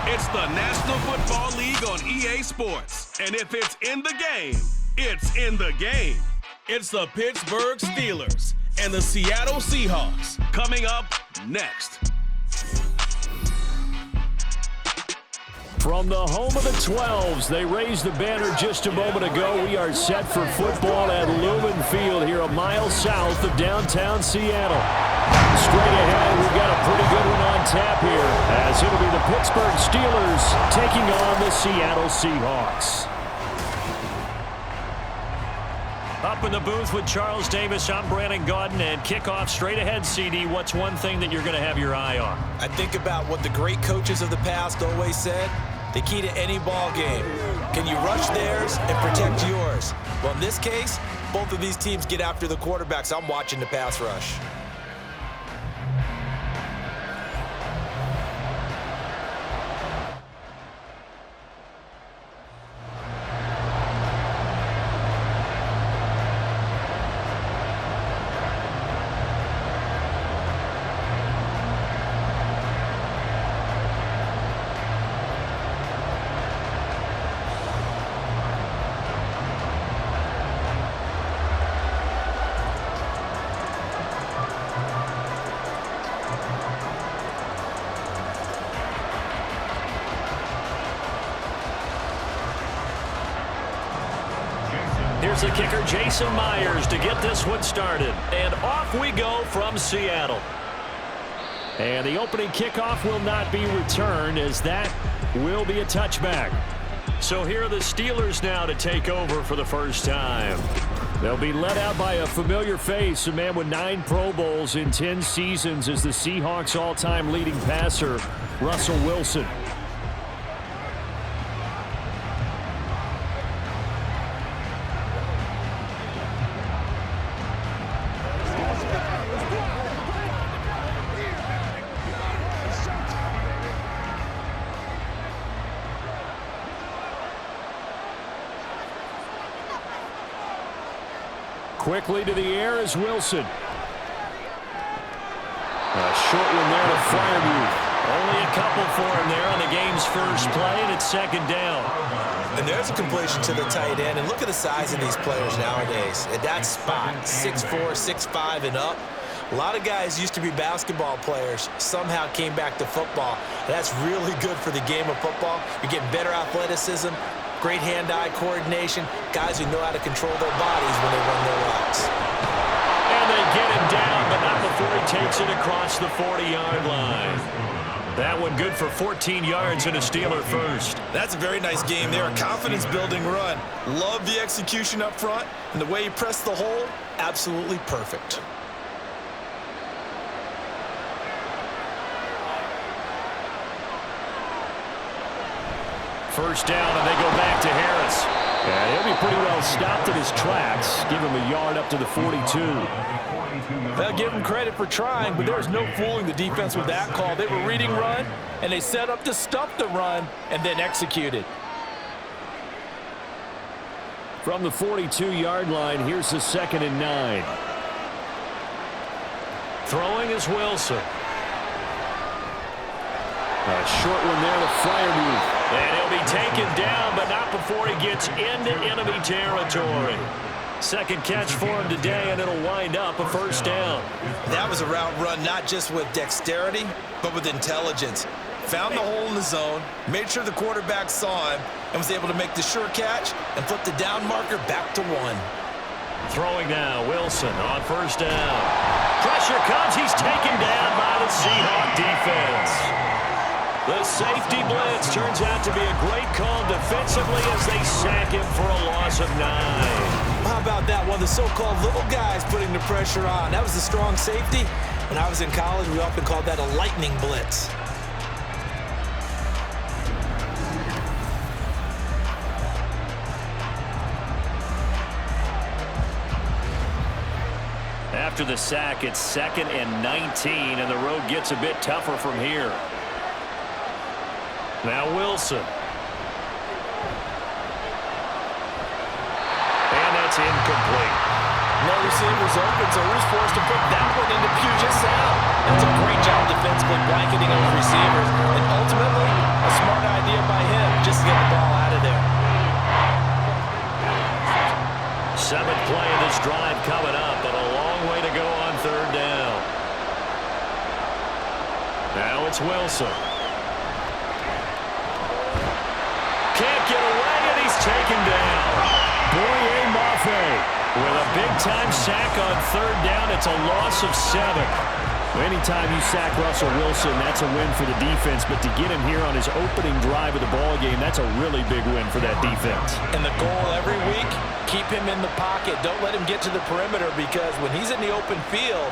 It's the National Football League on EA Sports. And if it's in the game, it's in the game. It's the Pittsburgh Steelers and the Seattle Seahawks coming up next. From the home of the 12s, they raised the banner just a moment ago. We are set for football at Lumen Field here a mile south of downtown Seattle. Straight ahead, we've got a pretty good one on tap here, as it'll be the Pittsburgh Steelers taking on the Seattle Seahawks. Up in the booth with Charles Davis, I'm Brandon Gaudin, and kickoff straight ahead, CD. What's one thing that you're going to have your eye on? I think about what the great coaches of the past always said. The key to any ball game. Can you rush theirs and protect yours? Well, in this case, both of these teams get after the quarterbacks. I'm watching the pass rush. Here's the kicker, Jason Myers, to get this one started. And off we go from Seattle. And the opening kickoff will not be returned, as that will be a touchback. So here are the Steelers now to take over for the first time. They'll be led out by a familiar face, a man with 9 Pro Bowls in 10 seasons as the Seahawks' all-time leading passer, Russell Wilson. Quickly to the air is Wilson. A short one there to Freiermuth. Only a couple for him there on the game's first play, and it's second down. And there's a completion to the tight end. And look at the size of these players nowadays. At that spot, 6'4", 6'5", and up. A lot of guys used to be basketball players, somehow came back to football. That's really good for the game of football. You're getting better athleticism, great hand-eye coordination, guys who know how to control their bodies when they run their routes. And they get him down, but not before he takes it across the 40-yard line. That one good for 14 yards and a Steeler first. That's a very nice game there, a confidence-building run. Love the execution up front, and the way he pressed the hole, absolutely perfect. First down, and they go back to Harris. And he'll be pretty well stopped at his tracks. Give him a yard up to the 42. They'll give him credit for trying, but there's no fooling the defense with that call. They were reading run, and they set up to stuff the run and then executed. From the 42-yard line, here's the 2nd and 9. Throwing is Wilson. A short one there to Freiermuth. And he'll be taken down, but not before he gets into enemy territory. Second catch for him today, and it'll wind up a first down. That was a route run not just with dexterity, but with intelligence. Found the hole in the zone, made sure the quarterback saw him, and was able to make the sure catch and flip the down marker back to 1. Throwing now, Wilson on first down. Pressure comes, he's taken down by the Seahawk defense. The safety blitz turns out to be a great call defensively as they sack him for a loss of 9. How about that? One of the so-called little guys putting the pressure on. That was the strong safety. When I was in college, we often called that a lightning blitz. After the sack, it's 2nd and 19, and the road gets a bit tougher from here. Now Wilson. And that's That's incomplete. No receivers open, so who's forced to put that one into Puget Sound? That's a great job defensively blanketing those receivers. And ultimately, a smart idea by him just to get the ball out of there. Seventh play of this drive coming up, but a long way to go on third down. Now it's Wilson. Can't get away, and he's taken down. Boye Mafe with a big-time sack on third down. It's a loss of 7. Anytime you sack Russell Wilson, that's a win for the defense. But to get him here on his opening drive of the ball game, that's a really big win for that defense. And the goal every week, keep him in the pocket. Don't let him get to the perimeter, because when he's in the open field,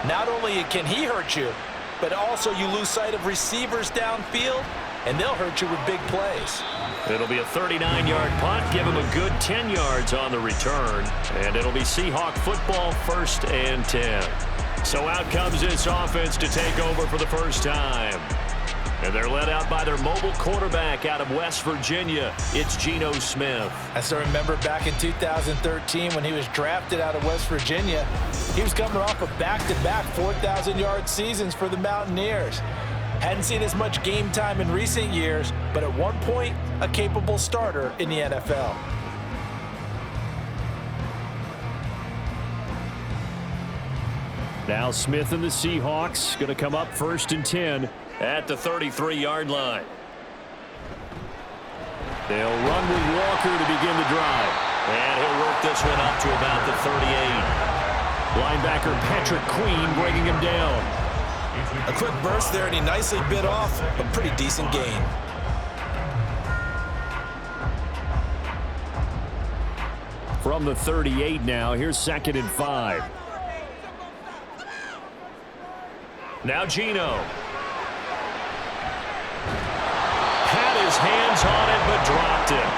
not only can he hurt you, but also you lose sight of receivers downfield, and they'll hurt you with big plays. It'll be a 39-yard punt. Give him a good 10 yards on the return. And it'll be Seahawk football, 1st and 10. So out comes this offense to take over for the first time. And they're led out by their mobile quarterback out of West Virginia. It's Geno Smith. I still remember back in 2013 when he was drafted out of West Virginia. He was coming off of back-to-back 4,000-yard seasons for the Mountaineers. Hadn't seen as much game time in recent years, but at one point, a capable starter in the NFL. Now Smith and the Seahawks going to come up 1st and 10 at the 33-yard line. They'll run with Walker to begin the drive. And he'll work this one up to about the 38. Linebacker Patrick Queen bringing him down. A quick burst there, and he nicely bit off a pretty decent gain. From the 38 now, here's 2nd and 5. Now Geno. Had his hands on it, but dropped it.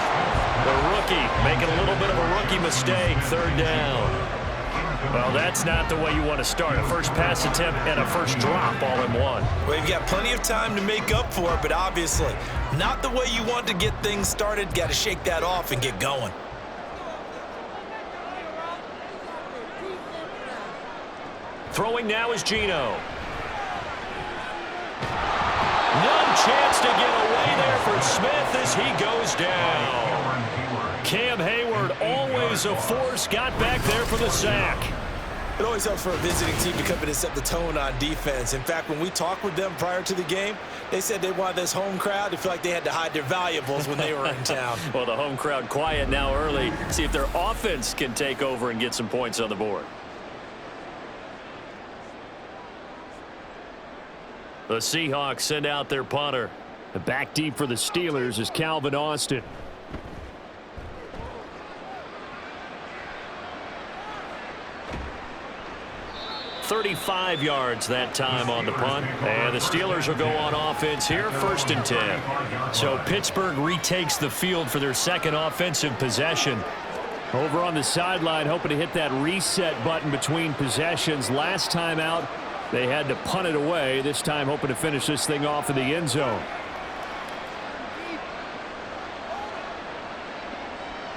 The rookie making a little bit of a rookie mistake, 3rd down. Well, that's not the way you want to start. A first pass attempt and a first drop all in one. Well, you've got plenty of time to make up for it, but obviously not the way you want to get things started. Got to shake that off and get going. Throwing now is Geno. No chance to get away there for Smith as he goes down. Cam Hayward, always a force, got back there for the sack. It always helps for a visiting team to come in and set the tone on defense. In fact, when we talked with them prior to the game, they said they wanted this home crowd to feel like they had to hide their valuables when they were in town. Well, the home crowd quiet now early. See if their offense can take over and get some points on the board. The Seahawks send out their punter. Back deep for the Steelers is Calvin Austin. 35 yards that time on the punt. And the Steelers will go on offense here, 1st and 10. So Pittsburgh retakes the field for their second offensive possession. Over on the sideline, hoping to hit that reset button between possessions. Last time out, they had to punt it away. This time hoping to finish this thing off in the end zone.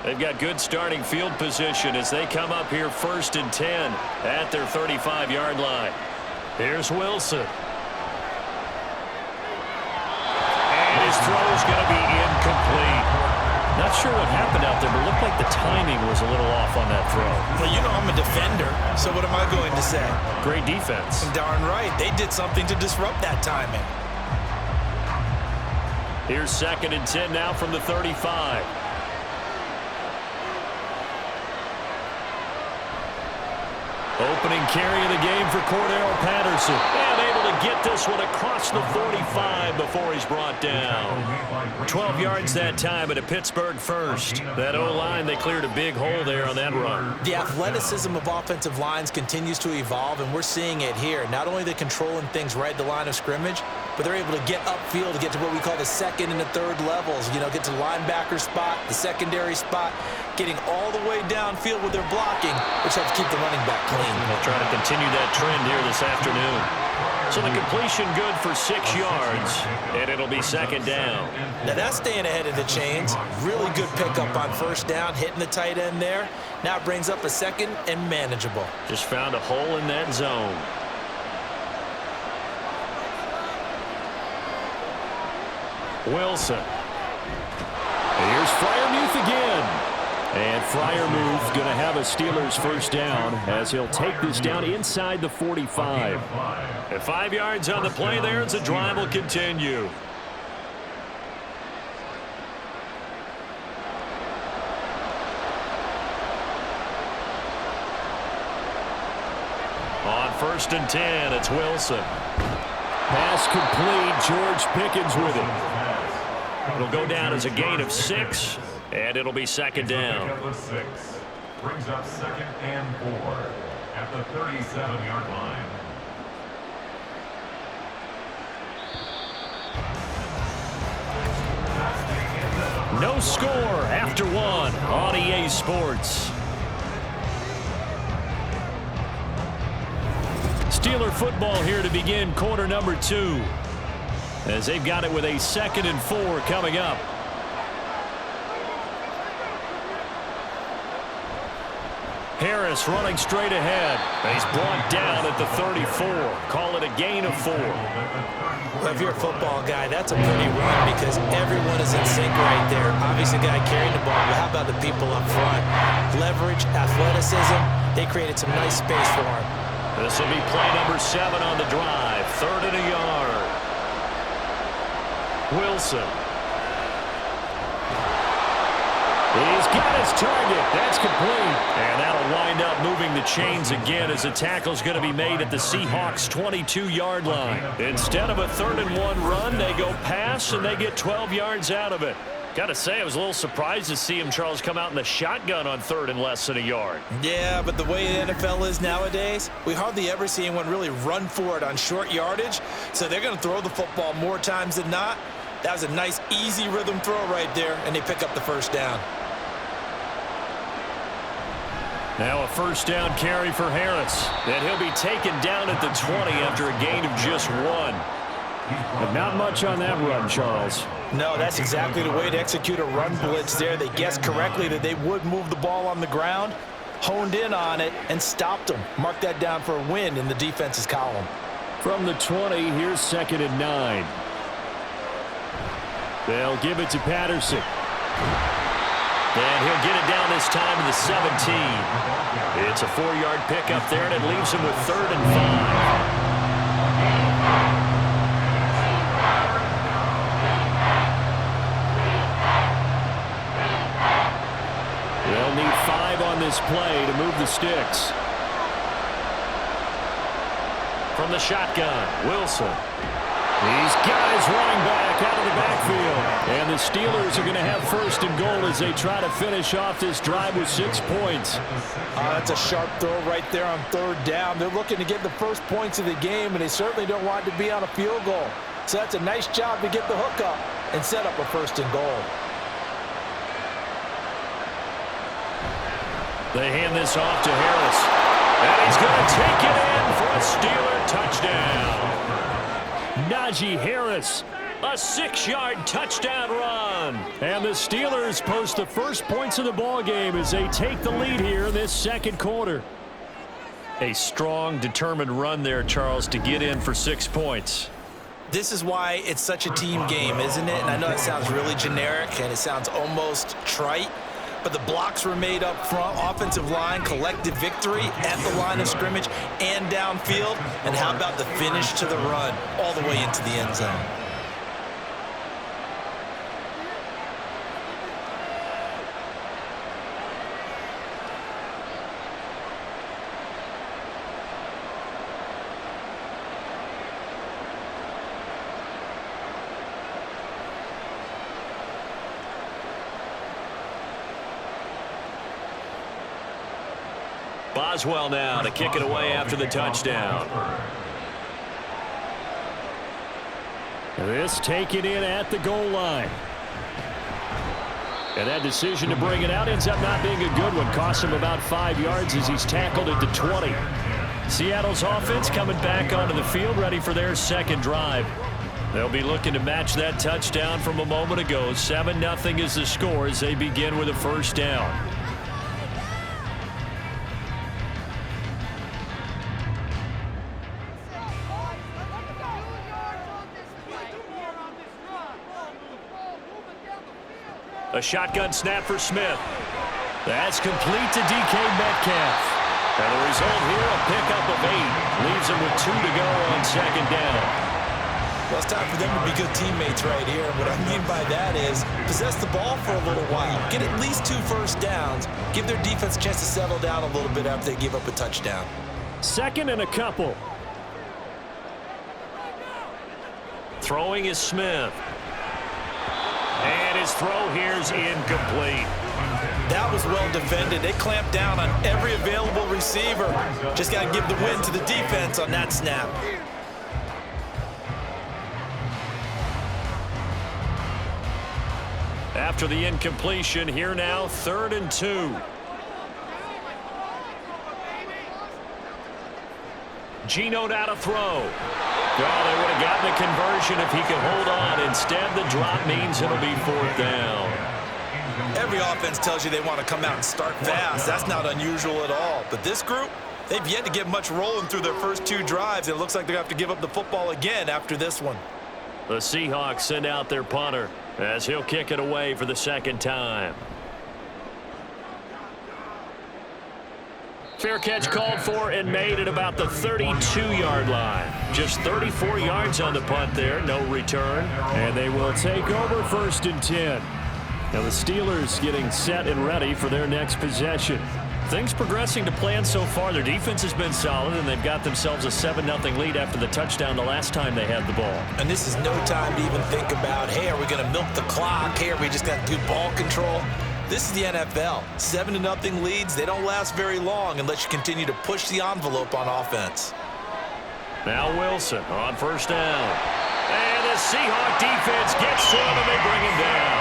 They've got good starting field position as they come up here 1st and 10 at their 35-yard line. Here's Wilson. And his throw is going to be incomplete. Not sure what happened out there, but it looked like the timing was a little off on that throw. Well, you know I'm a defender, so what am I going to say? Great defense. Darn right. They did something to disrupt that timing. Here's 2nd and 10 now from the 35. Opening carry of the game for Cordero Patterson. And able to get this one across the 45 before he's brought down. 12 yards that time at a Pittsburgh first. That O-line, they cleared a big hole there on that run. The athleticism of offensive lines continues to evolve, and we're seeing it here. Not only they're controlling things right at the line of scrimmage, but they're able to get upfield to get to what we call the 2nd and the 3rd levels. You know, get to the linebacker spot, the secondary spot, getting all the way downfield with their blocking, which helps keep the running back clean. They'll try to continue that trend here this afternoon. So the completion good for 6 yards, and it'll be second down. Now that's staying ahead of the chains. Really good pickup on first down, hitting the tight end there. Now it brings up a second and manageable. Just found a hole in that zone. Wilson. And here's Freiermuth again. And Freiermuth going to have a Steelers first down as he'll take this down inside the 45. And 5 yards on the play there as the drive will continue. On 1st and 10, it's Wilson. Pass complete. George Pickens with it. It'll go down as a gain of 6, and it'll be second down. Brings up 2nd and 4 at the 37-yard line. No score after 1 on EA Sports. Steeler football here to begin quarter number 2. As they've got it with a 2nd and 4 coming up. Harris running straight ahead. He's brought down at the 34. Call it a gain of 4. Well, if you're a football guy, that's a pretty run because everyone is in sync right there. Obviously, the guy carrying the ball, but how about the people up front? Leverage, athleticism, they created some nice space for him. This will be play number 7 on the drive. 3rd and a yard. Wilson. He's got his target. That's complete. And that'll wind up moving the chains again as the tackle's going to be made at the Seahawks' 22-yard line. Instead of a 3rd and 1 run, they go pass, and they get 12 yards out of it. Got to say, I was a little surprised to see him, Charles, come out in the shotgun on 3rd and less than a yard. Yeah, but the way the NFL is nowadays, we hardly ever see anyone really run for it on short yardage. So they're going to throw the football more times than not. That was a nice, easy rhythm throw right there, and they pick up the first down. Now a first down carry for Harris. And he'll be taken down at the 20 after a gain of just 1. But not much on that run, Charles. No, that's exactly the way to execute a run blitz there. They guessed correctly that they would move the ball on the ground, honed in on it, and stopped them. Mark that down for a win in the defense's column. From the 20, here's 2nd and 9. They'll give it to Patterson. And he'll get it down this time to the 17. It's a 4-yard pickup there, and it leaves him with 3rd and 5. They'll need 5 on this play to move the sticks. From the shotgun, Wilson. These guys running back out of the backfield. And the Steelers are going to have 1st and goal as they try to finish off this drive with 6 points. That's a sharp throw right there on 3rd down. They're looking to get the first points of the game, and they certainly don't want it to be on a field goal. So that's a nice job to get the hook up and set up a 1st and goal. They hand this off to Harris. And he's going to take it in for a Steeler touchdown. Najee Harris, a 6-yard touchdown run. And the Steelers post the first points of the ball game as they take the lead here in this 2nd quarter. A strong, determined run there, Charles, to get in for 6 points. This is why it's such a team game, isn't it? And I know it sounds really generic and it sounds almost trite, but the blocks were made up front, offensive line, collective victory at the line of scrimmage and downfield. And how about the finish to the run all the way into the end zone? Boswell now to kick it away after the touchdown. This taken in at the goal line. And that decision to bring it out ends up not being a good one. Costs him about 5 yards as he's tackled at the 20. Seattle's offense coming back onto the field, ready for their second drive. They'll be looking to match that touchdown from a moment ago. 7-0 is the score as they begin with a first down. A shotgun snap for Smith. That's complete to DK Metcalf. And the result here, a pickup of 8. Leaves him with 2 to go on second down. Well, it's time for them to be good teammates right here. What I mean by that is possess the ball for a little while. Get at least 2 first downs. Give their defense a chance to settle down a little bit after they give up a touchdown. Second and a couple. Throwing is Smith. And his throw here is incomplete. That was well defended. They clamped down on every available receiver. Just got to give the win to the defense on that snap. After the incompletion, here now, 3rd and 2. Geno now to throw. Well, they would have gotten the conversion if he could hold on. Instead, the drop means it'll be 4th down. Every offense tells you they want to come out and start fast. That's not unusual at all. But this group, they've yet to get much rolling through their first 2 drives. It looks like they're going to have to give up the football again after this one. The Seahawks send out their punter as he'll kick it away for the second time. Fair catch called for and made at about the 32-yard line. Just 34 yards on the punt there, no return. And they will take over 1st and 10. Now the Steelers getting set and ready for their next possession. Things progressing to plan so far. Their defense has been solid, and they've got themselves a 7-0 lead after the touchdown the last time they had the ball. And this is no time to even think about, hey, are we going to milk the clock? Hey, are we just going to do ball control? This is the NFL. 7-0 leads, they don't last very long unless you continue to push the envelope on offense. Now Wilson on 1st down. And the Seahawk defense gets to him, and they bring him down.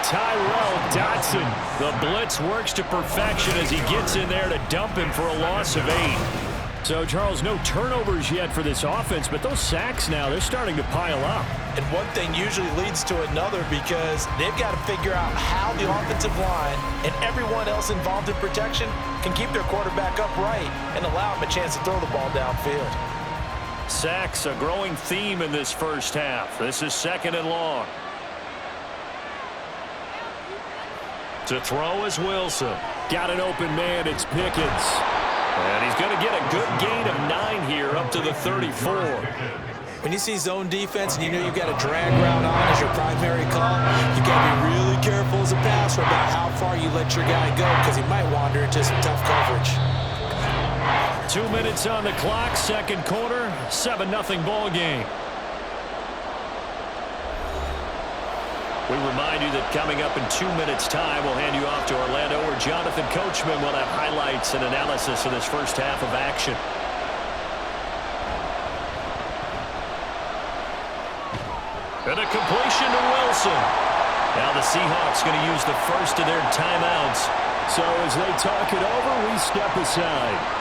Tyrell Dodson. The blitz works to perfection as he gets in there to dump him for a loss of 8. So, Charles, no turnovers yet for this offense, but those sacks now, they're starting to pile up. And one thing usually leads to another because they've got to figure out how the offensive line and everyone else involved in protection can keep their quarterback upright and allow him a chance to throw the ball downfield. Sacks, a growing theme in this first half. This is 2nd and long. To throw is Wilson. Got an open man, it's Pickens. And he's going to get a good gain of 9 here up to the 34. When you see zone defense and you know you've got a drag route on as your primary call, you've got to be really careful as a passer about how far you let your guy go because he might wander into some tough coverage. 2 minutes on the clock, 2nd quarter, 7-0 ball game. We remind you that coming up in 2 minutes' time, we'll hand you off to Orlando, where Jonathan Coachman will have highlights and analysis of this first half of action. And a completion to Wilson. Now the Seahawks going to use the first of their timeouts. So as they talk it over, we step aside.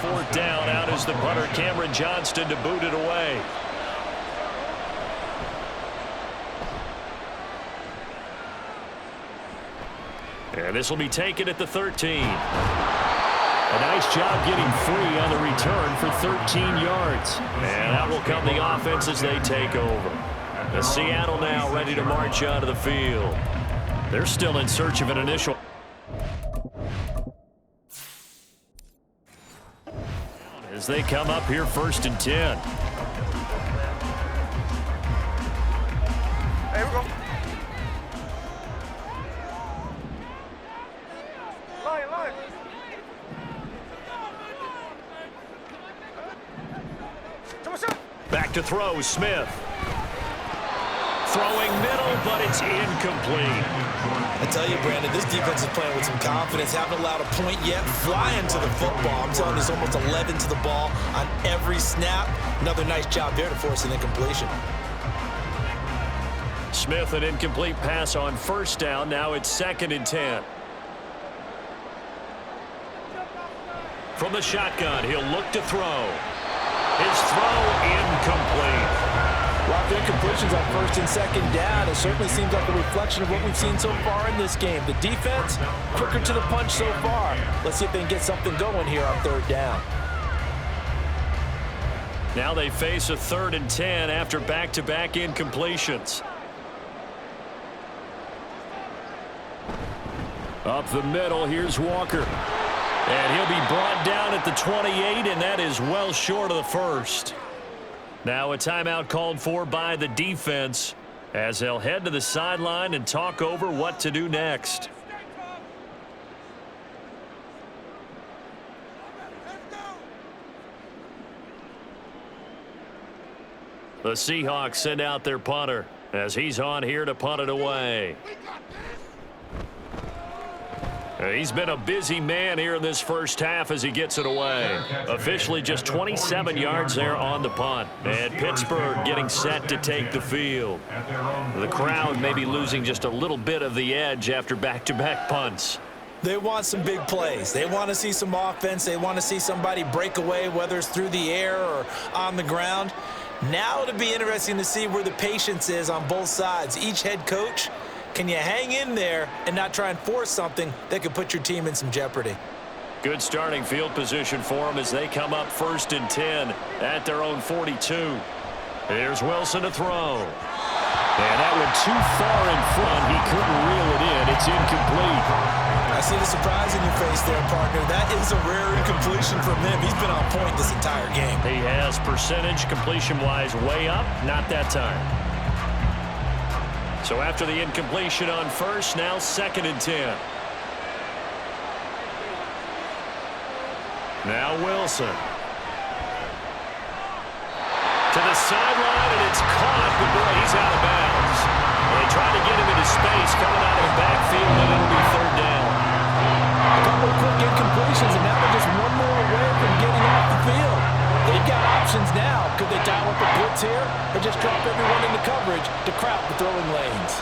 Fourth down, out is the punter, Cameron Johnston, to boot it away. And this will be taken at the 13. A nice job getting free on the return for 13 yards. And that will come the offense as they take over. The Seattle now ready to march onto the field. They're still in search of an initial. As they come up here 1st and 10. Hey, we go. Line. Back to throw, Smith. Throwing middle, but it's incomplete. I tell you, Brandon, this defense is playing with some confidence. Haven't allowed a point yet. Flying to the football. I'm telling you, there's almost 11 to the ball on every snap. Another nice job there to force an incompletion. Smith, an incomplete pass on first down. Now it's 2nd and 10. From the shotgun, he'll look to throw. His throw incomplete. A lot of incompletions on 1st and 2nd down. It certainly seems like a reflection of what we've seen so far in this game. The defense, quicker to the punch so far. Let's see if they can get something going here on 3rd down. Now they face a 3rd and 10 after back-to-back incompletions. Up the middle, here's Walker. And he'll be brought down at the 28, and that is well short of the first. Now a timeout called for by the defense as they'll head to the sideline and talk over what to do next. The Seahawks send out their punter as he's on here to punt it away. He's been a busy man here in this first half as he gets it away. Officially just 27 yards there on the punt. And Pittsburgh getting set to take the field. The crowd may be losing just a little bit of the edge after back-to-back punts. They want some big plays. They want to see some offense. They want to see somebody break away, whether it's through the air or on the ground. Now it'll be interesting to see where the patience is on both sides. Each head coach, can you hang in there and not try and force something that could put your team in some jeopardy? Good starting field position for them as they come up 1st and 10 at their own 42. Here's Wilson to throw. And that went too far in front. He couldn't reel it in. It's incomplete. I see the surprise in your face there, partner. That is a rare incompletion from him. He's been on point this entire game. He has percentage completion-wise way up. Not that time. So after the incompletion on first, now 2nd and 10. Now Wilson. To the sideline, and it's caught, but boy, he's out of bounds. They tried to get him into space coming out of the backfield, and it'll be 3rd down. A couple of quick incompletions, and now they're just one more away from getting off the field. They've got options now. Could they dial up a blitz here or just drop everyone into coverage to crowd the throwing lanes?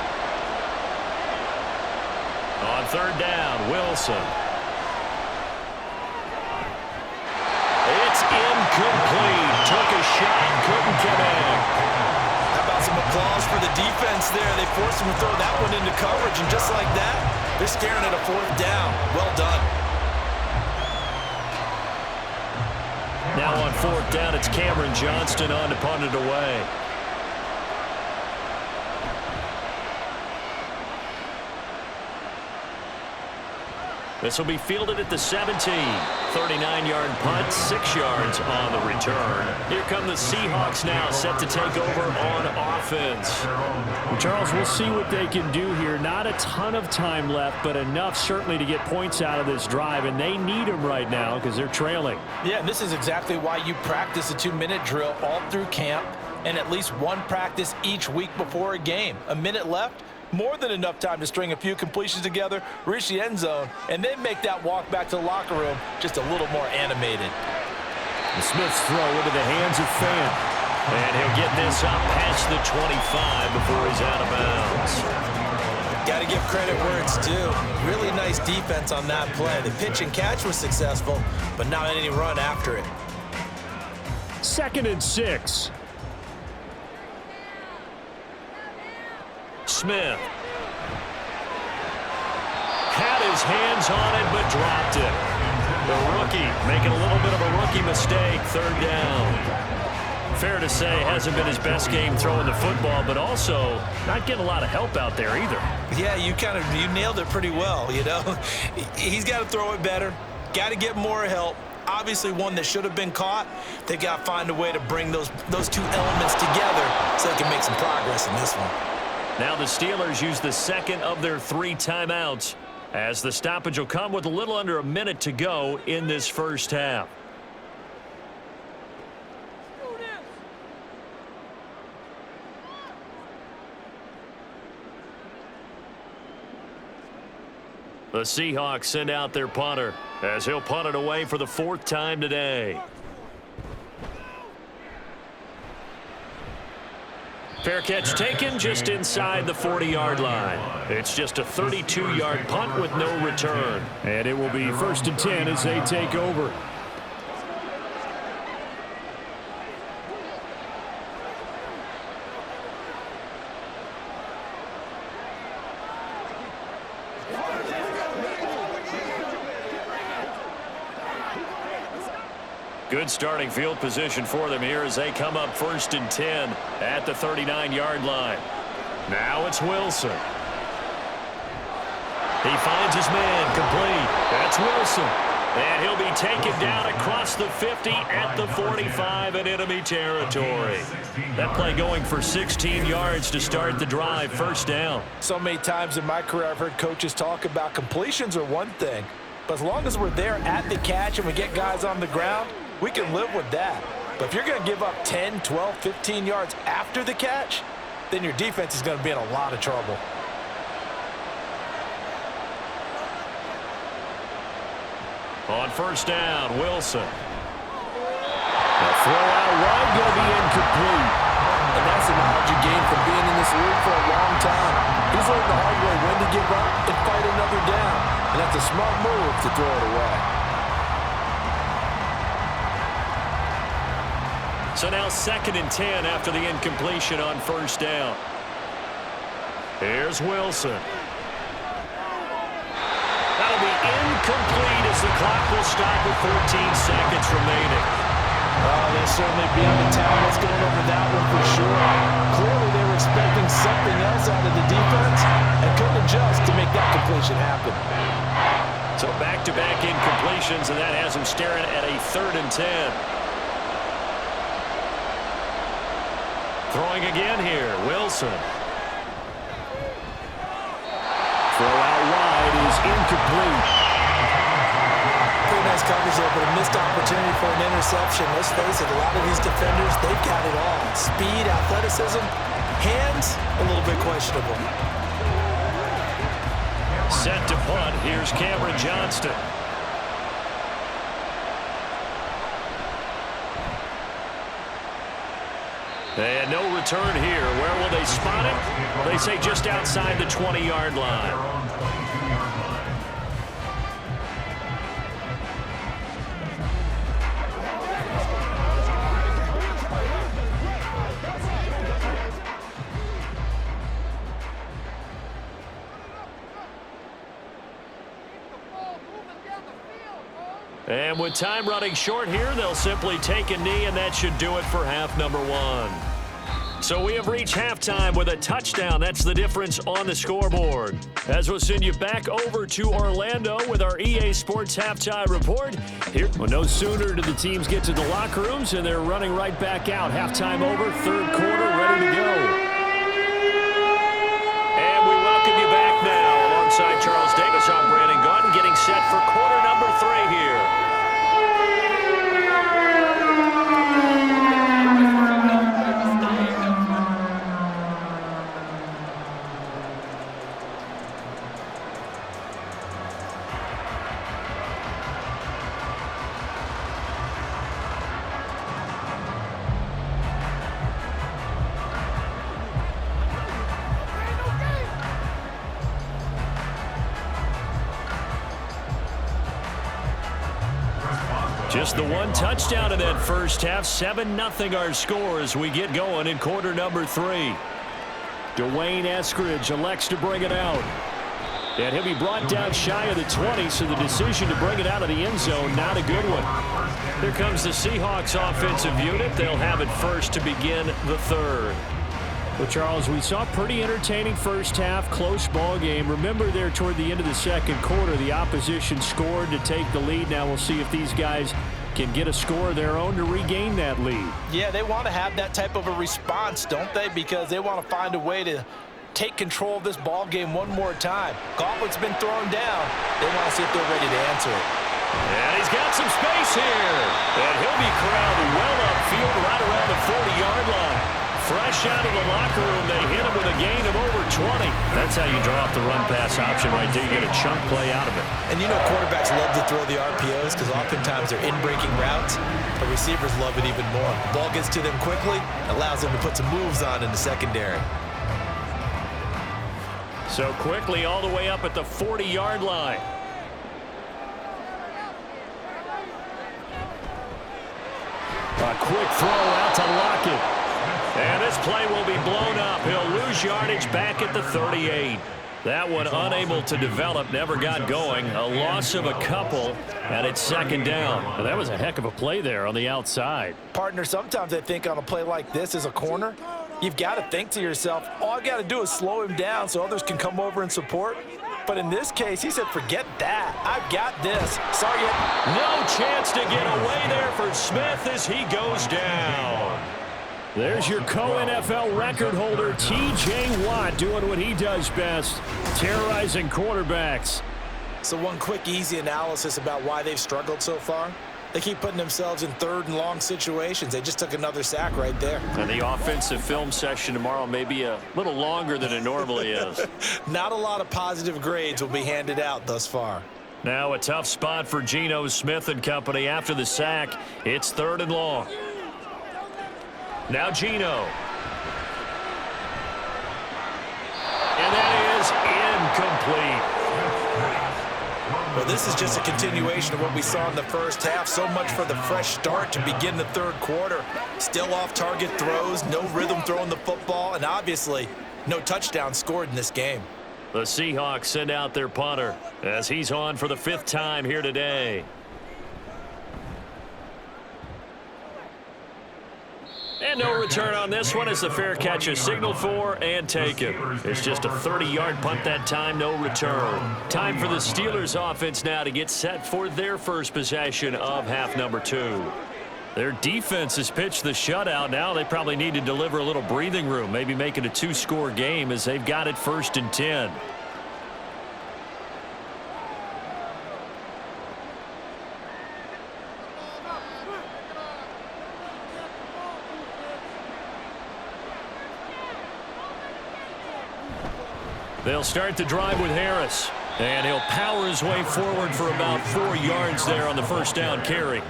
On 3rd down, Wilson. It's incomplete. Took a shot, couldn't connect. How about some applause for the defense there? They forced him to throw that one into coverage, and just like that, they're staring at a 4th down. Well done. Now on 4th down, it's Cameron Johnston on to punt it away. This will be fielded at the 17. 39-yard punt, 6 yards on the return. Here come the Seahawks now, set to take over on offense. Well, Charles, we'll see what they can do here. Not a ton of time left, but enough certainly to get points out of this drive, and they need them right now because they're trailing. Yeah, and this is exactly why you practice a 2-minute drill all through camp and at least one practice each week before a game. A minute left, more than enough time to string a few completions together, reach the end zone, and then make that walk back to the locker room just a little more animated. The Smith's throw into the hands of Fan. And he'll get this up past the 25 before he's out of bounds. Got to give credit where it's due. Really nice defense on that play. The pitch and catch was successful, but not any run after it. 2nd and 6. Smith had his hands on it but dropped it. The rookie making a little bit of a rookie mistake. 3rd down. Fair to say hasn't been his best game throwing the football, but also not getting a lot of help out there either. Yeah, you nailed it pretty well, you know. He's got to throw it better. Got to get more help. Obviously one that should have been caught. They got to find a way to bring those two elements together so they can make some progress in this one. Now the Steelers use the 2nd of their 3 timeouts as the stoppage will come with a little under a minute to go in this first half. The Seahawks send out their punter as he'll punt it away for the 4th time today. Fair catch taken just inside the 40-yard line. It's just a 32-yard punt with no return. And it will be 1st and 10 as they take over. Good starting field position for them here as they come up 1st and 10 at the 39-yard line. Now it's Wilson. He finds his man complete. That's Wilson. And he'll be taken down across the 50 at the 45 in enemy territory. That play going for 16 yards to start the drive, 1st down. So many times in my career I've heard coaches talk about completions are one thing, but as long as we're there at the catch and we get guys on the ground, we can live with that. But if you're going to give up 10, 12, 15 yards after the catch, then your defense is going to be in a lot of trouble. On 1st down, Wilson. The throw out wide going to be incomplete. And that's the knowledge you gain from being in this league for a long time. He's learned the hard way when to give up and fight another down. And that's a smart move to throw it away. So now 2nd and 10 after the incompletion on 1st down. Here's Wilson. That'll be incomplete as the clock will stop with 14 seconds remaining. They'll certainly be on the tablets going over that one for sure. Clearly they were expecting something else out of the defense and couldn't adjust to make that completion happen. So back-to-back incompletions, and that has them staring at a 3rd and 10. Throwing again here, Wilson. Throw out wide is incomplete. Pretty nice coverage there, but a missed opportunity for an interception. Let's face it, a lot of these defenders, they've got it all. Speed, athleticism, hands, a little bit questionable. Set to punt, here's Cameron Johnston. And no return here. Where will they spot it? They say just outside the 20-yard line. And with time running short here, they'll simply take a knee, and that should do it for half number 1. So we have reached halftime with a touchdown. That's the difference on the scoreboard. As we'll send you back over to Orlando with our EA Sports Halftime Report. Here, well, no sooner did the teams get to the locker rooms, and they're running right back out. Halftime over, 3rd quarter, ready to go. And we welcome you back now. Alongside Charles Davis, I'm Brandon Gunn, getting set for quarter number 3 here. Just the one touchdown in that first half. 7-0 our score as we get going in quarter number 3. Dwayne Eskridge elects to bring it out. And he'll be brought down shy of the 20, so the decision to bring it out of the end zone, not a good one. Here comes the Seahawks offensive unit. They'll have it first to begin the 3rd. Well, Charles, we saw a pretty entertaining first half, close ball game. Remember there toward the end of the 2nd quarter, the opposition scored to take the lead. Now we'll see if these guys can get a score of their own to regain that lead. Yeah, they want to have that type of a response, don't they? Because they want to find a way to take control of this ball game one more time. Gauntlet's been thrown down. They want to see if they're ready to answer it. And he's got some space here. And he'll be corralled well upfield right around the 40-yard line. fresh out of the locker room. They hit him with a gain of over 20. That's how you draw up the run-pass option right there. You get a chunk play out of it. And you know quarterbacks love to throw the RPOs because oftentimes they're in-breaking routes. But receivers love it even more. Ball gets to them quickly, allows them to put some moves on in the secondary. So quickly all the way up at the 40-yard line. A quick throw out to Lockett. And this play will be blown up. He'll lose yardage back at the 38. That one unable to develop, never got going. A loss of a couple, and it's second down. Well, that was a heck of a play there on the outside. Partner, sometimes I think on a play like this as a corner, you've got to think to yourself, all I got to do is slow him down so others can come over and support. But in this case, he said, forget that. I've got this. Sorry. No chance to get away there for Smith as he goes down. There's your co-NFL record holder, T.J. Watt, doing what he does best, terrorizing quarterbacks. So one quick, easy analysis about why they've struggled so far. They keep putting themselves in third and long situations. They just took another sack right there. And the offensive film session tomorrow may be a little longer than it normally is. Not a lot of positive grades will be handed out thus far. Now a tough spot for Geno Smith and company after the sack. It's third and long. Now Geno. And that is incomplete. Well, this is just a continuation of what we saw in the first half. So much for the fresh start to begin the third quarter. Still off-target throws, no rhythm throwing the football, and obviously no touchdown scored in this game. The Seahawks send out their punter as he's on for the 5th time here today. And no return on this one as the fair catch is signaled for and taken. It's just a 30-yard punt that time, no return. Time for the Steelers offense now to get set for their first possession of half number 2. Their defense has pitched the shutout. Now they probably need to deliver a little breathing room, maybe make it a 2-score game as they've got it 1st and 10. They'll start the drive with Harris. And he'll power his way forward for about 4 yards there on the first down carry.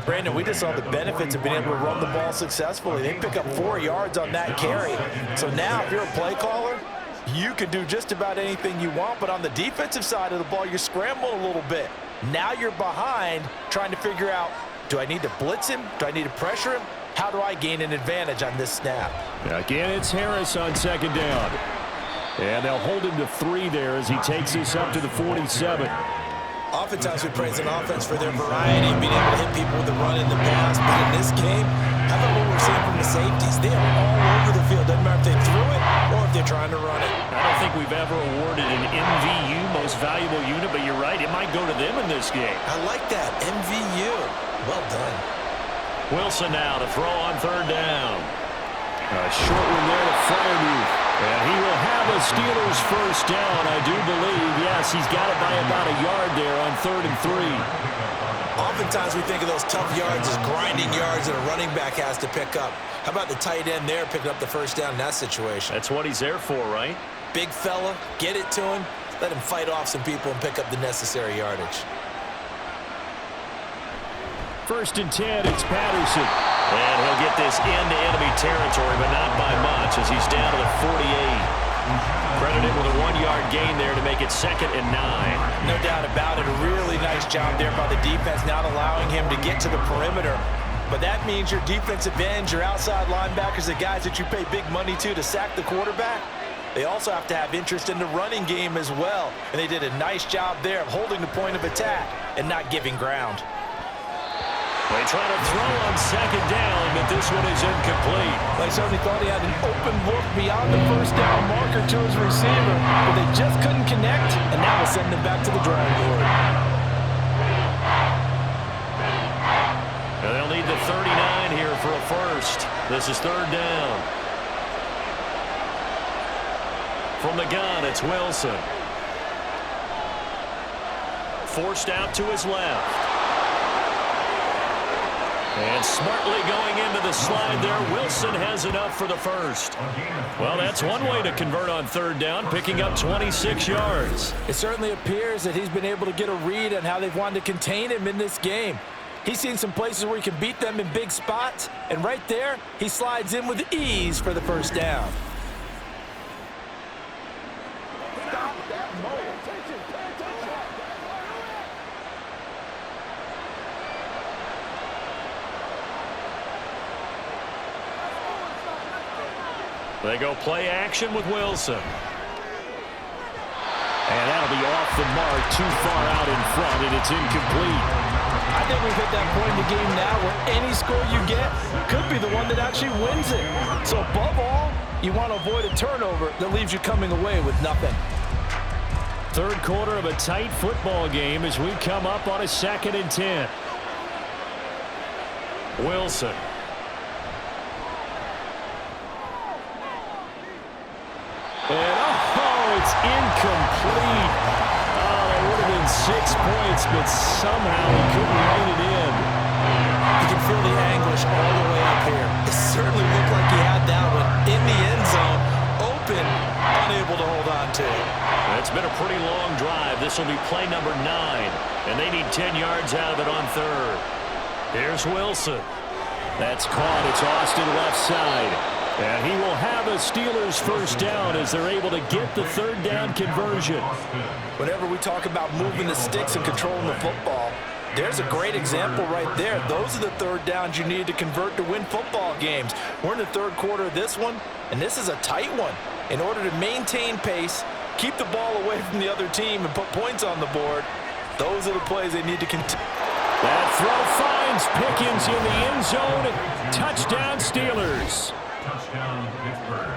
Brandon, we just saw the benefits of being able to run the ball successfully. They pick up 4 yards on that carry. So now if you're a play caller, you can do just about anything you want. But on the defensive side of the ball, you're scrambling a little bit. Now you're behind trying to figure out, do I need to blitz him? Do I need to pressure him? How do I gain an advantage on this snap? Again, it's Harris on second down. And they'll hold him to 3 there as he takes this up to the 47. Oftentimes we praise an offense for their variety and being able to hit people with the run in the pass. But in this game, how about what we're seeing from the safeties? They are all over the field. Doesn't matter if they threw it or if they're trying to run it. I don't think we've ever awarded an MVU, most valuable unit, but you're right. It might go to them in this game. I like that. MVU. Well done. Wilson now to throw on third down. A short one there to Freiermuth. And he will have a Steelers first down, I do believe. Yes, he's got it by about a yard there on 3rd and 3. Oftentimes we think of those tough yards as grinding yards that a running back has to pick up. How about the tight end there picking up the first down in that situation? That's what he's there for, right? Big fella, get it to him, let him fight off some people and pick up the necessary yardage. 1st and 10, it's Patterson. And he'll get this into enemy territory, but not by much as he's down to the 48. Credited with a 1-yard gain there to make it 2nd and 9. No doubt about it. A really nice job there by the defense, not allowing him to get to the perimeter. But that means your defensive ends, your outside linebackers, the guys that you pay big money to sack the quarterback, they also have to have interest in the running game as well. And they did a nice job there of holding the point of attack and not giving ground. They try to throw on second down, but this one is incomplete. They certainly thought he had an open look beyond the first down marker to his receiver, but they just couldn't connect, and now we'll send them back to the drawing board. And they'll need the 39 here for a first. This is third down. From the gun, it's Wilson. Forced out to his left. And smartly going into the slide there, Wilson has enough for the first. Well, that's one way to convert on third down, picking up 26 yards. It certainly appears that he's been able to get a read on how they've wanted to contain him in this game. He's seen some places where he can beat them in big spots, and right there, he slides in with ease for the first down. They go play action with Wilson. And that'll be off the mark, too far out in front, and it's incomplete. I think we've hit that point in the game now where any score you get could be the one that actually wins it. So above all, you want to avoid a turnover that leaves you coming away with nothing. Third quarter of a tight football game as we come up on a 2nd and 10. Wilson. And it's incomplete. Oh, that would have been 6 points, but somehow he couldn't rein it in. You can feel the anguish all the way up here. It certainly looked like he had that one in the end zone, open, unable to hold on to it. It's been a pretty long drive. This will be play number 9, and they need 10 yards out of it on third. Here's Wilson. That's caught. It's Austin left side. And he will have a Steelers first down as they're able to get the third down conversion. Whenever we talk about moving the sticks and controlling the football, there's a great example right there. Those are the third downs you need to convert to win football games. We're in the third quarter of this one, and this is a tight one. In order to maintain pace, keep the ball away from the other team, and put points on the board, those are the plays they need to continue. That throw finds Pickens in the end zone. Touchdown, Steelers.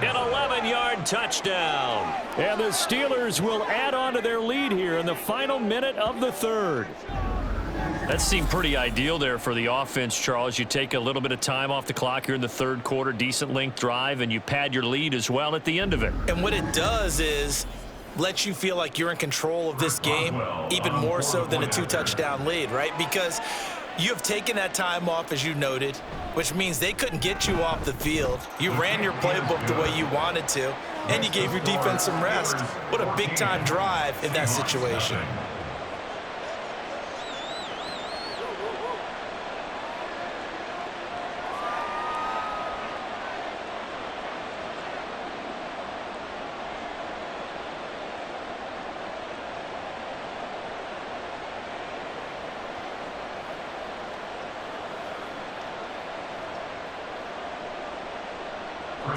An 11-yard touchdown. And the Steelers will add on to their lead here in the final minute of the third. That seemed pretty ideal there for the offense, Charles. You take a little bit of time off the clock here in the third quarter, decent length drive, and you pad your lead as well at the end of it. And what it does is let you feel like you're in control of this game, even more so than a 2-touchdown lead, right? Because you have taken that time off, as you noted, which means they couldn't get you off the field. You ran your playbook the way you wanted to, and you gave your defense some rest. What a big-time drive in that situation.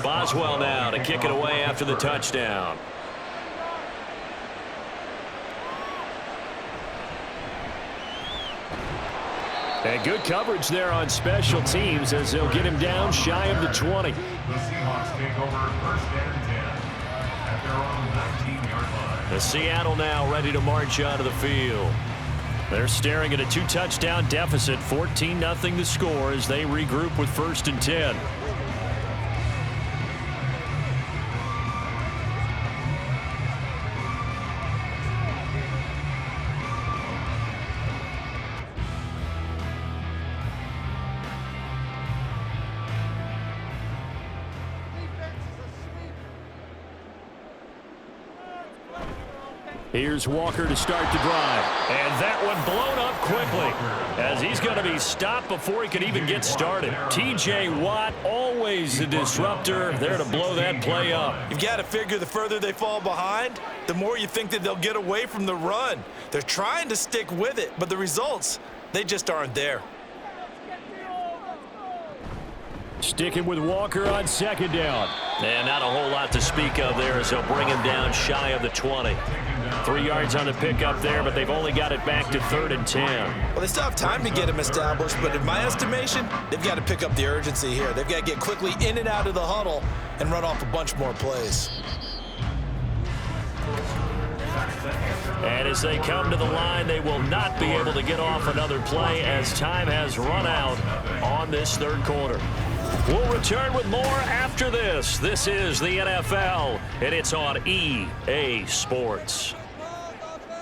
Boswell now to kick it away after the touchdown. And good coverage there on special teams as they'll get him down shy of the 20. The Seahawks take over 1st and 10 at their own 19-yard line. The Seattle now ready to march out of the field. They're staring at a 2-touchdown deficit, 14-0 the score as they regroup with 1st and 10. Here's Walker to start the drive. And that one blown up quickly as he's going to be stopped before he can even get started. T.J. Watt, always a disruptor, there to blow that play up. You've got to figure the further they fall behind, the more you think that they'll get away from the run. They're trying to stick with it, but the results, they just aren't there. Sticking with Walker on 2nd down. And not a whole lot to speak of there as they'll bring him down shy of the 20. 3 yards on the pickup there, but they've only got it back to 3rd and 10. Well, they still have time to get him established, but in my estimation, they've got to pick up the urgency here. They've got to get quickly in and out of the huddle and run off a bunch more plays. And as they come to the line, they will not be able to get off another play as time has run out on this 3rd quarter. We'll return with more after this. This is the NFL, and it's on EA Sports.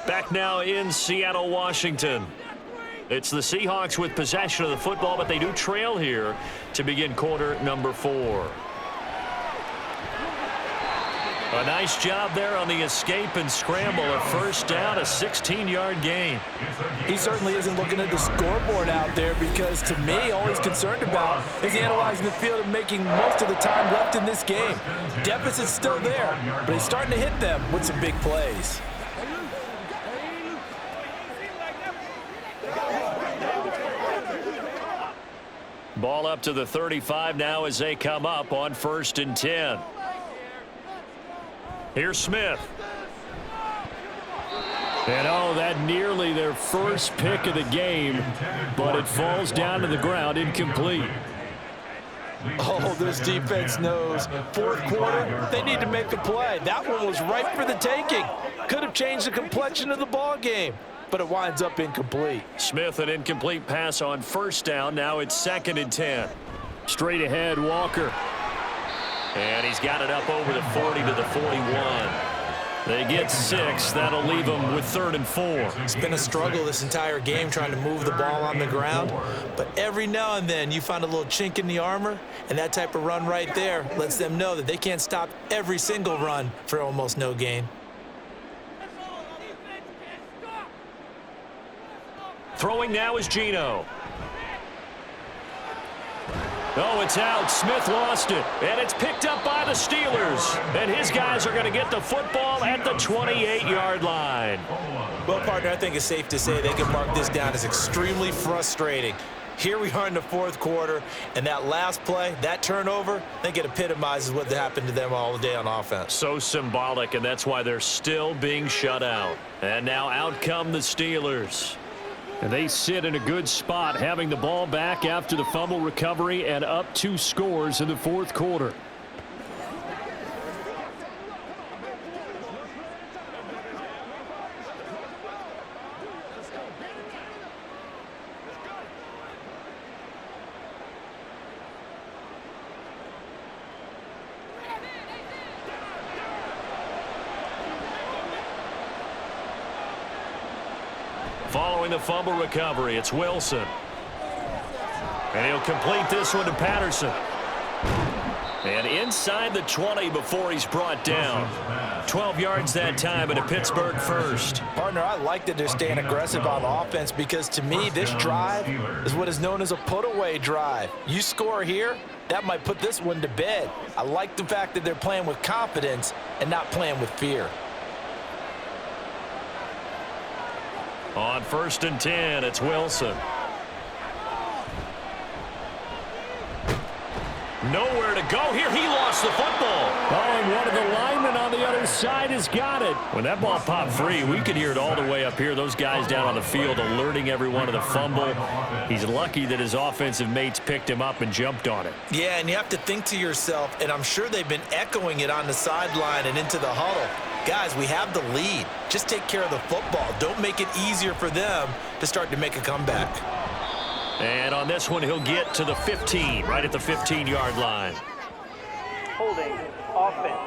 Back now in Seattle, Washington. It's the Seahawks with possession of the football, but they do trail here to begin quarter number 4. A nice job there on the escape and scramble. A first down, a 16-yard gain. He certainly isn't looking at the scoreboard out there because, to me, all he's concerned about is analyzing the field and making most of the time left in this game. Deficit's still there, but he's starting to hit them with some big plays. Ball up to the 35 now as they come up on 1st and 10. Here's Smith. And that nearly their first pick of the game, but it falls down to the ground, incomplete. Oh, this defense knows. 4th quarter, they need to make a play. That one was ripe for the taking. Could have changed the complexion of the ball game, but it winds up incomplete. Smith, an incomplete pass on 1st down. Now it's 2nd and 10. Straight ahead, Walker. And he's got it up over the 40 to the 41. They get 6. That'll leave them with 3rd and 4. It's been a struggle this entire game trying to move the ball on the ground. But every now and then you find a little chink in the armor, and that type of run right there lets them know that they can't stop every single run for almost no gain. Throwing now is Geno. Oh, it's out. Smith lost it. And it's picked up by the Steelers. And his guys are going to get the football at the 28-yard line. Well, partner, I think it's safe to say they can mark this down as extremely frustrating. Here we are in the 4th quarter, and that last play, that turnover, I think it epitomizes what happened to them all day on offense. So symbolic, and that's why they're still being shut out. And now out come the Steelers. And they sit in a good spot, having the ball back after the fumble recovery and up 2 scores in the 4th quarter. Following the fumble recovery, it's Wilson. And he'll complete this one to Patterson. And inside the 20 before he's brought down. 12 yards that time and a Pittsburgh first. Partner, I like that they're staying aggressive on offense because, to me, this drive is what is known as a put-away drive. You score here, that might put this one to bed. I like the fact that they're playing with confidence and not playing with fear. On 1st and 10, it's Wilson. Nowhere to go here. He lost the football. Oh, and one of the linemen on the other side has got it. When that ball popped free, we could hear it all the way up here. Those guys down on the field alerting everyone of the fumble. He's lucky that his offensive mates picked him up and jumped on it. Yeah, and you have to think to yourself, and I'm sure they've been echoing it on the sideline and into the huddle. Guys, we have the lead. Just take care of the football. Don't make it easier for them to start to make a comeback. And on this one, he'll get to the 15, right at the 15-yard line. Holding offense.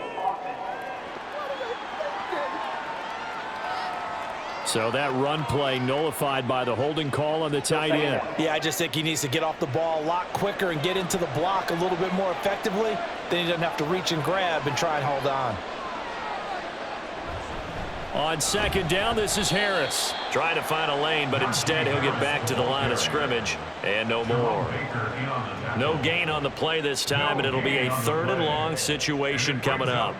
So that run play nullified by the holding call on the tight end. Yeah, I just think he needs to get off the ball a lot quicker and get into the block a little bit more effectively. Then he doesn't have to reach and grab and try and hold on. On 2nd down, this is Harris. Trying to find a lane, but instead he'll get back to the line of scrimmage. And no more. No gain on the play this time, and it'll be a 3rd and long situation coming up.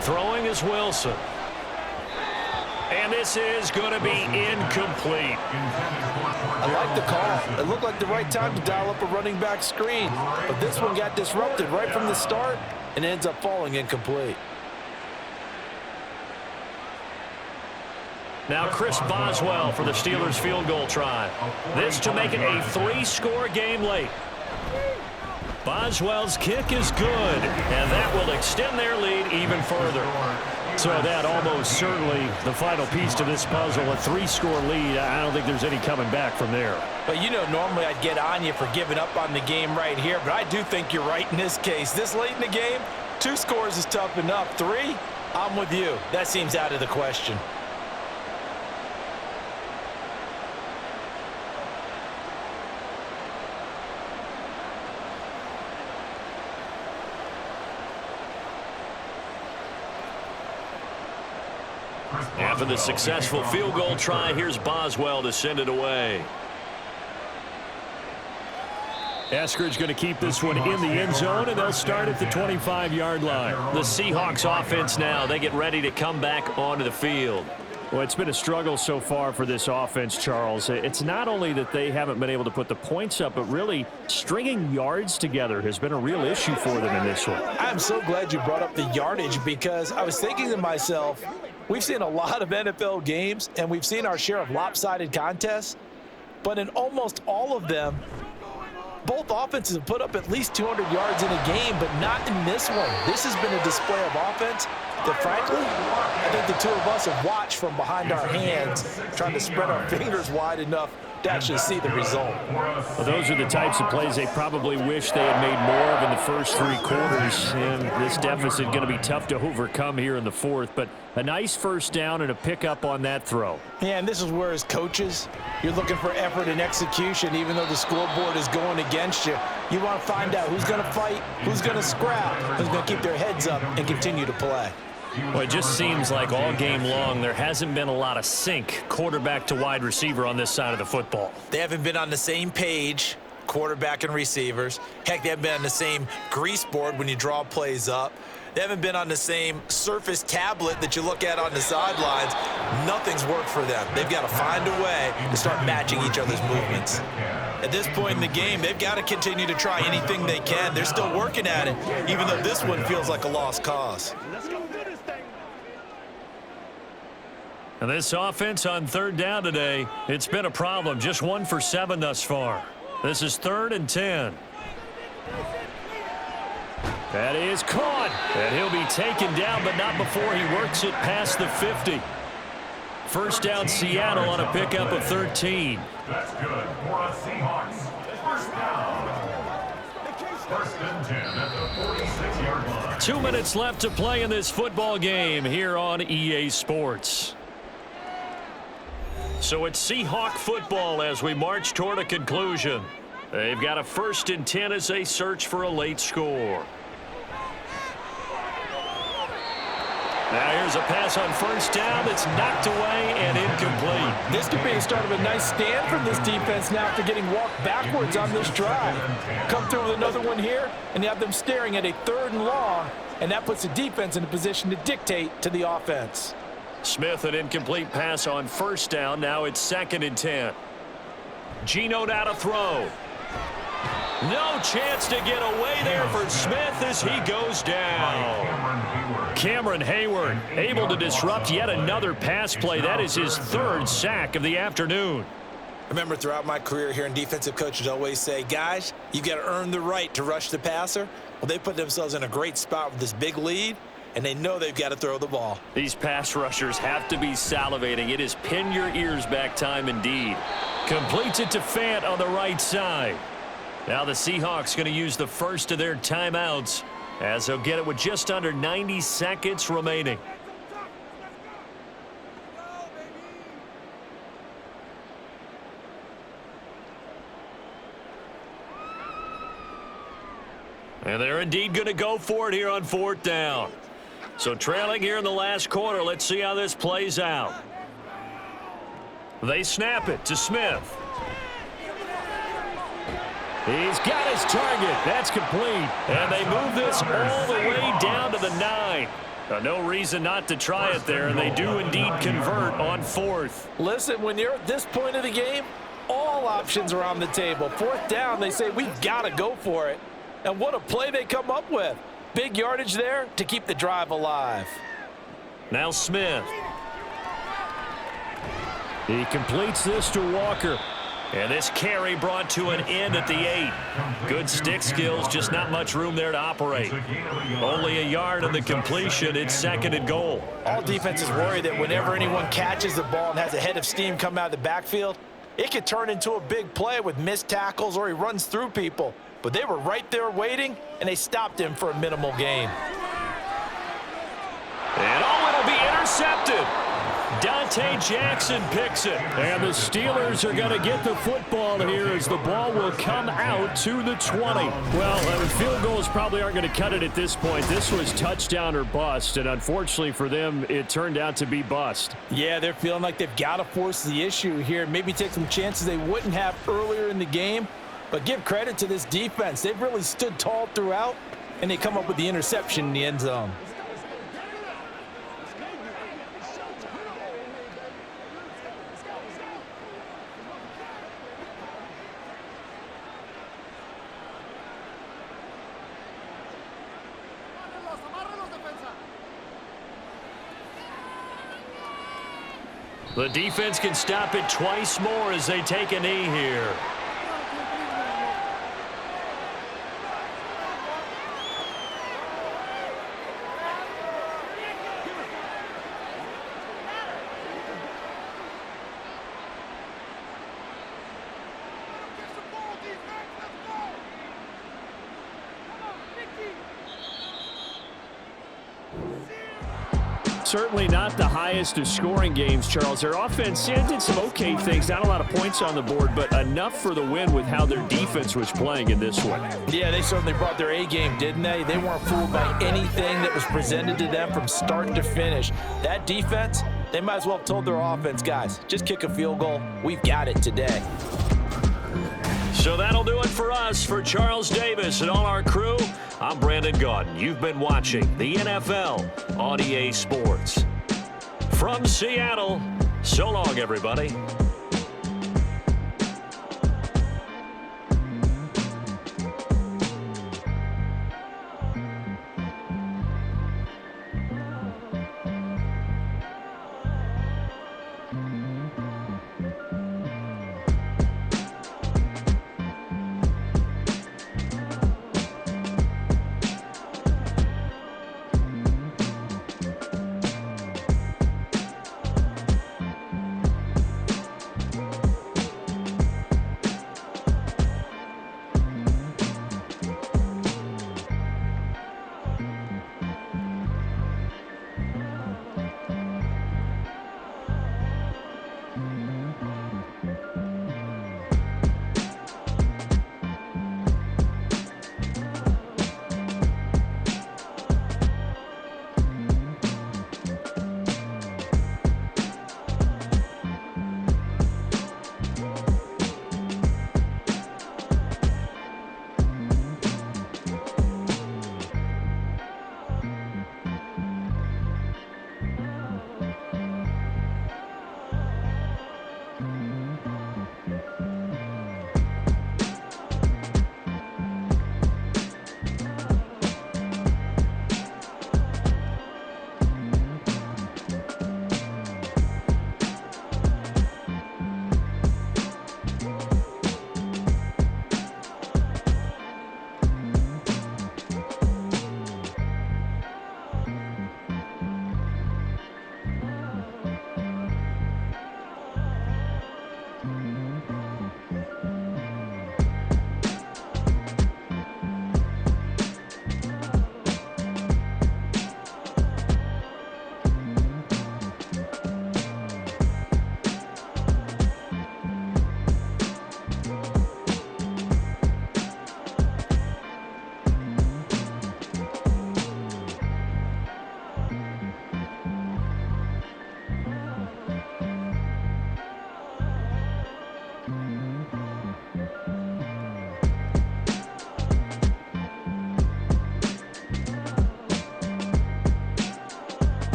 Throwing is Wilson. And this is going to be incomplete. I like the call. It looked like the right time to dial up a running back screen. But this one got disrupted right from the start and ends up falling incomplete. Now Chris Boswell for the Steelers field goal try. This to make it a 3-score game late. Boswell's kick is good, and that will extend their lead even further. So that almost certainly the final piece to this puzzle, a 3-score lead. I don't think there's any coming back from there. But you know, normally I'd get on you for giving up on the game right here, but I do think you're right in this case. This late in the game, 2 scores is tough enough. 3, I'm with you. That seems out of the question. After the successful field goal try, here's Boswell to send it away. Eskridge going to keep this one in the end zone, and they'll start at the 25-yard line. The Seahawks offense now, they get ready to come back onto the field. Well, it's been a struggle so far for this offense, Charles. It's not only that they haven't been able to put the points up, but really stringing yards together has been a real issue for them in this one. I'm so glad you brought up the yardage, because I was thinking to myself, we've seen a lot of NFL games, and we've seen our share of lopsided contests, but in almost all of them, both offenses have put up at least 200 yards in a game, but not in this one. This has been a display of offense that, frankly, I think the two of us have watched from behind our hands, trying to spread our fingers wide enough to actually see the result. Well, those are the types of plays they probably wish they had made more of in the first 3 quarters, and this deficit going to be tough to overcome here in the 4th, but a nice first down and a pickup on that throw. Yeah, and this is where, as coaches, you're looking for effort and execution. Even though the scoreboard is going against you, you want to find out who's going to fight, who's going to scrap, who's going to keep their heads up and continue to play. Well, it just seems like all game long there hasn't been a lot of sync quarterback to wide receiver on this side of the football. They haven't been on the same page, quarterback and receivers. Heck, they haven't been on the same grease board when you draw plays up. They haven't been on the same Surface tablet that you look at on the sidelines. Nothing's worked for them. They've got to find a way to start matching each other's movements. At this point in the game, they've got to continue to try anything they can. They're still working at it, even though this one feels like a lost cause. And this offense on 3rd down today, it's been a problem. Just 1 for 7 thus far. This is 3rd and 10. That is caught. And he'll be taken down, but not before he works it past the 50. First down, Seattle on a pickup of 13. That's good for the Seahawks. First down. First and 10 at the 46-yard line. 2 minutes left to play in this football game here on EA Sports. So it's Seahawk football as we march toward a conclusion. They've got a 1st and 10 as they search for a late score. Now here's a pass on first down that's knocked away and incomplete. This could be the start of a nice stand from this defense now after getting walked backwards on this drive. Come through with another one here, and you have them staring at a 3rd and long, and that puts the defense in a position to dictate to the offense. Smith, an incomplete pass on first down. Now it's 2nd and 10. Geno now to throw. No chance to get away there for Smith as he goes down. Cameron Hayward able to disrupt yet another pass play. That is his 3rd sack of the afternoon. I remember throughout my career hearing defensive coaches always say, guys, you've got to earn the right to rush the passer. Well, they put themselves in a great spot with this big lead, and they know they've got to throw the ball. These pass rushers have to be salivating. It is pin your ears back time indeed. Completes it to Fant on the right side. Now the Seahawks going to use the first of their timeouts as they'll get it with just under 90 seconds remaining. And they're indeed going to go for it here on 4th down. So trailing here in the last quarter, let's see how this plays out. They snap it to Smith. He's got his target. That's complete. And they move this all the way down to the 9. No reason not to try it there, and they do indeed convert on 4th. Listen, when you're at this point of the game, all options are on the table. 4th down, they say, we've got to go for it. And what a play they come up with. Big yardage there to keep the drive alive. Now Smith. He completes this to Walker. And this carry brought to an end at the 8. Good stick skills, just not much room there to operate. Only a yard on the completion. It's 2nd and goal. All defenses worry that whenever anyone catches the ball and has a head of steam come out of the backfield, it could turn into a big play with missed tackles or he runs through people. But they were right there waiting, and they stopped him for a minimal gain. And it'll be intercepted. Dante Jackson picks it. And the Steelers are going to get the football here as the ball will come out to the 20. Well, field goals probably aren't going to cut it at this point. This was touchdown or bust, and unfortunately for them, it turned out to be bust. Yeah, they're feeling like they've got to force the issue here, maybe take some chances they wouldn't have earlier in the game. But give credit to this defense. They've really stood tall throughout, and they come up with the interception in the end zone. The defense can stop it twice more as they take a knee here. Certainly not the highest of scoring games, Charles. Their offense did some okay things. Not a lot of points on the board, but enough for the win with how their defense was playing in this one. Yeah, they certainly brought their A game, didn't they? They weren't fooled by anything that was presented to them from start to finish. That defense, they might as well have told their offense, guys, just kick a field goal. We've got it today. So that'll do it for us. For Charles Davis and all our crew, I'm Brandon Gaudin. You've been watching the NFL on EA Sports. From Seattle, so long, everybody.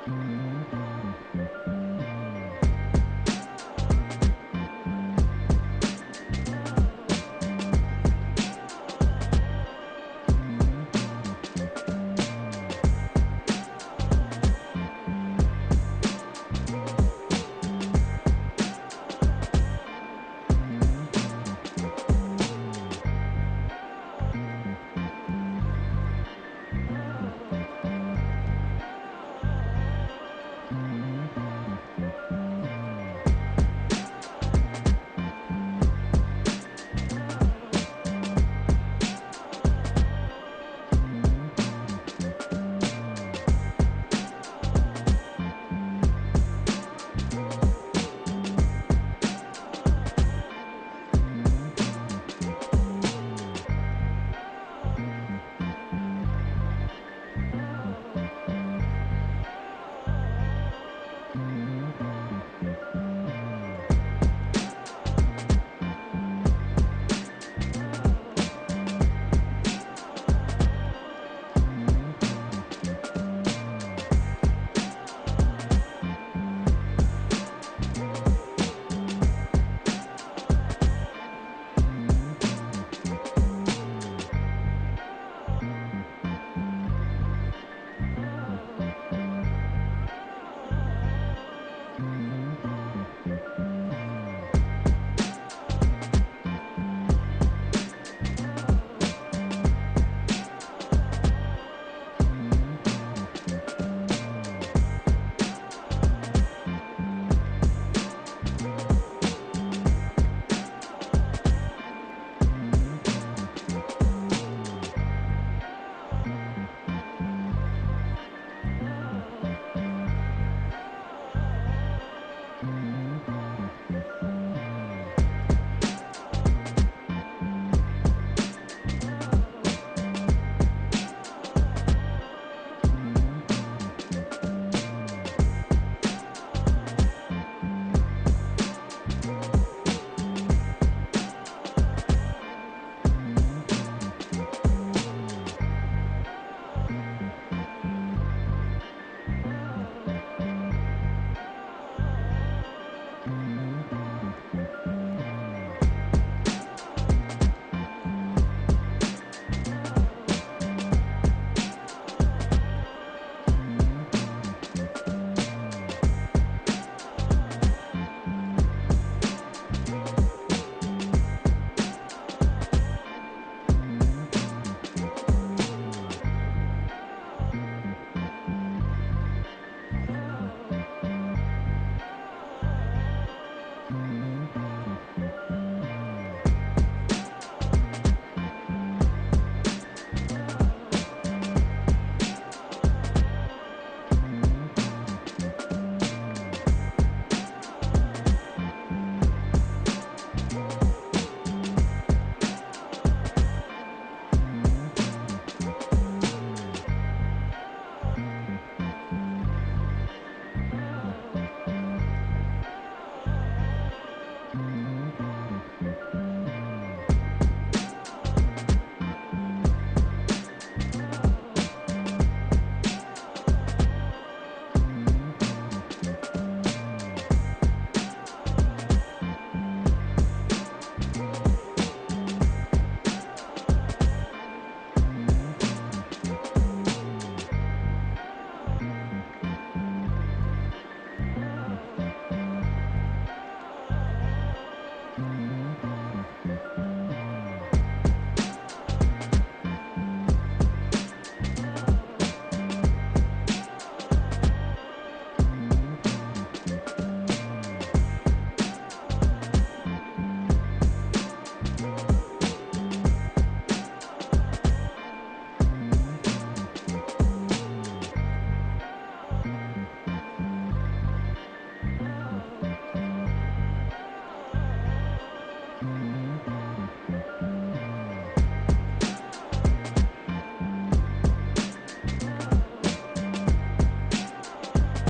Bye.